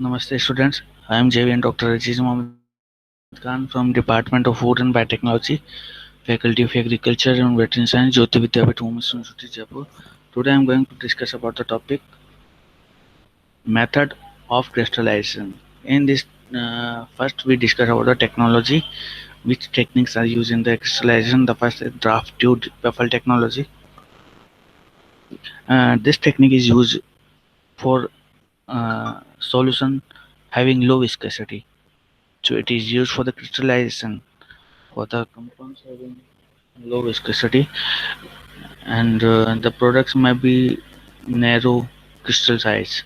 Namaste students, I am JVN Dr. Aziz Mohammed Khan from Department of Food and Biotechnology, Faculty of Agriculture and Veterinary Science, Jyoti Vidyapith Women's University, Jaipur. Today I am going to discuss about the topic method of crystallization. In this, first we discuss about the technology, which techniques are used in the crystallization. The first is draft tube buffer technology. This technique is used for solution having low viscosity. So it is used for the crystallization for the compounds having low viscosity, and the products might be narrow crystal size.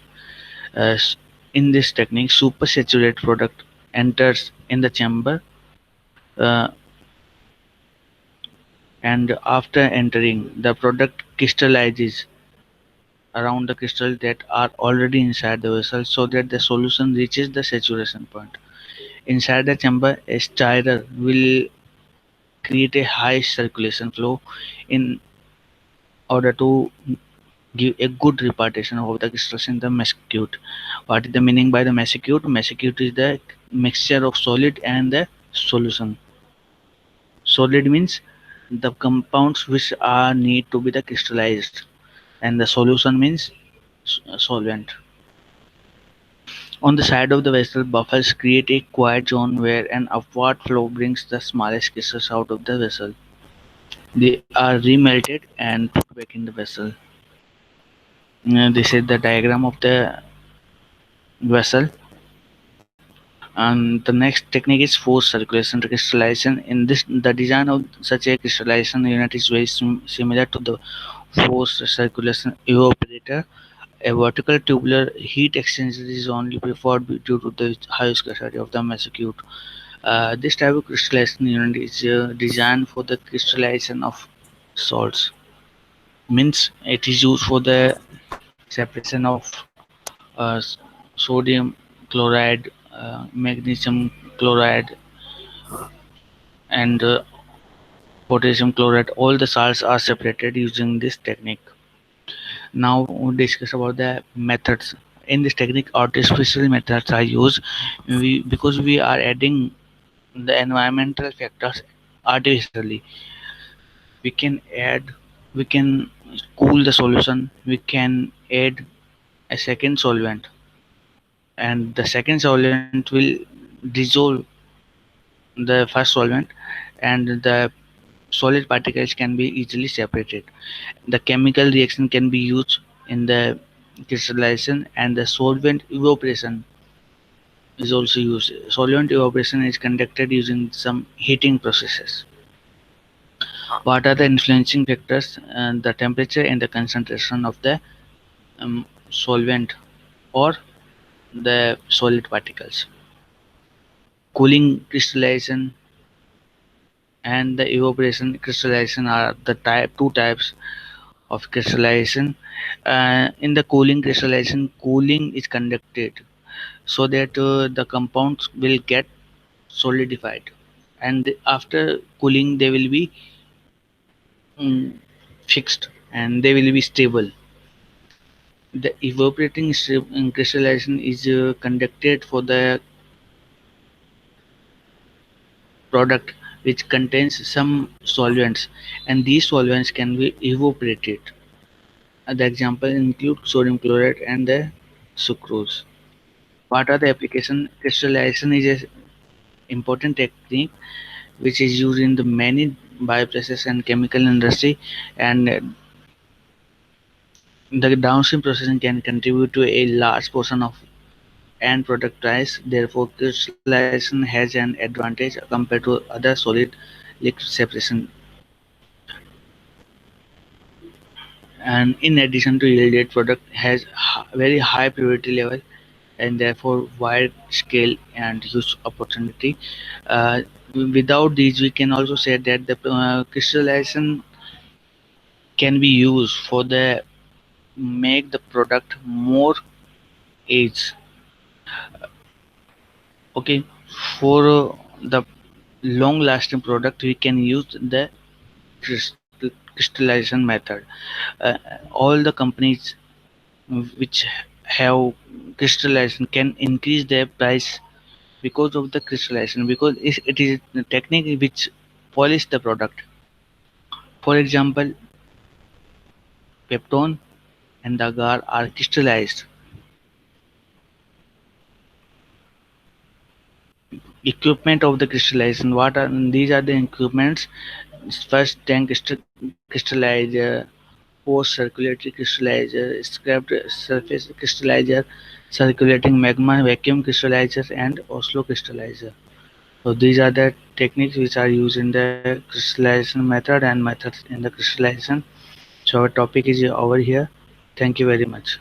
As in this technique, supersaturated product enters in the chamber, uh, and after entering, the product crystallizes around the crystals that are already inside the vessel so that the solution reaches the saturation point. Inside the chamber, a stirrer will create a high circulation flow in order to give a good repartition of the crystals in the mesocute. What is the meaning by the mesocute? Mesocute is the mixture of solid and the solution. Solid means the compounds which are need to be the crystallized, and the solution means solvent. On the side of the vessel, buffers create a quiet zone where an upward flow brings the smallest crystals out of the vessel. They are remelted and put back in the vessel. This is the diagram of the vessel. And the next technique is forced circulation crystallization. In this, the design of such a crystallization unit is very similar to the forced circulation evaporator. A vertical tubular heat exchanger is only preferred due to the high viscosity of the mesocute. This type of crystallization unit is designed for the crystallization of salts. Means it is used for the separation of uh, sodium chloride, magnesium chloride, and potassium chloride. All the salts are separated using this technique. Now we discuss about the methods. In this technique, artificial methods are used because we are adding the environmental factors artificially. We can add, we can cool the solution, we can add a second solvent, and the second solvent will dissolve the first solvent, and the solid particles can be easily separated. The chemical reaction can be used in the crystallization, and the solvent evaporation is also used. Solvent evaporation is conducted using some heating processes. What are the influencing factors? The temperature and the concentration of the solvent or the solid particles. Cooling crystallization and the evaporation crystallization are the two types of crystallization. In the cooling crystallization, cooling is conducted so that the compounds will get solidified, and after cooling they will be mm, fixed and they will be stable. The evaporating crystallization is conducted for the product which contains some solvents, and these solvents can be evaporated. The example include sodium chloride and the sucrose. What are the application? Crystallization is an important technique which is used in the many bioprocess and chemical industry, and the downstream processing can contribute to a large portion of end product price. Therefore, crystallization has an advantage compared to other solid liquid separation. And in addition to yielded product has very high purity level and therefore wide scale and huge opportunity. Uh, Without these, we can also say that the crystallization can be used for the make the product more age. Okay, for the long lasting product, we can use the crystallization method. uh, all the companies which have crystallization can increase their price because of the crystallization, because it is a technique which polish the product. For example, peptone and agar are crystallized. Equipment of the crystallization, what are these are the equipments: first tank crystallizer, post circulatory crystallizer, scrapped surface crystallizer, circulating magma vacuum crystallizer, and Oslo crystallizer. So these are the techniques which are used in the crystallization method and methods in the crystallization. So our topic is over here. Thank you very much.